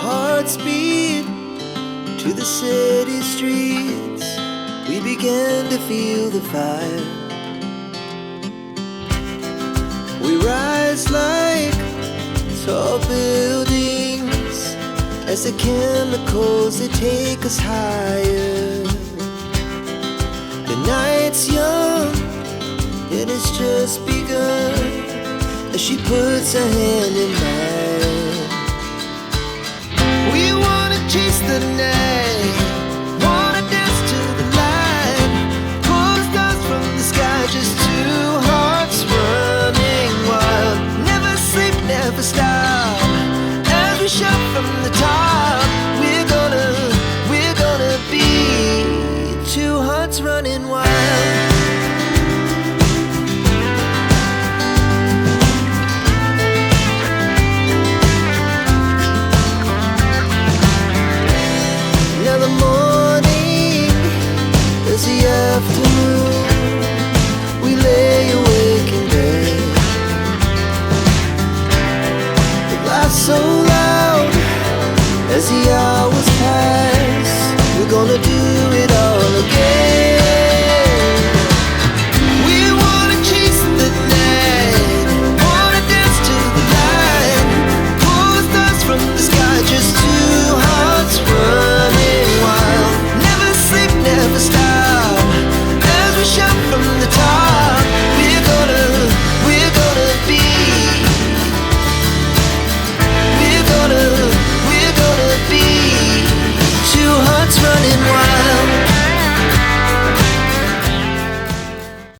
hearts beat to the city streets. We began to feel the fire. We rise like tall buildings as the chemicals, they take us higher. The night's young, it has just begun, as she puts her hand in mine. We wanna chase the night, wanna dance to the light, pull the stars from the sky, just two hearts running wild. Never sleep, never stop, as we shout from the top. We're gonna be two hearts running wild. Now the morning is the afternoon. We lay awake in bed. It laughs so loud as the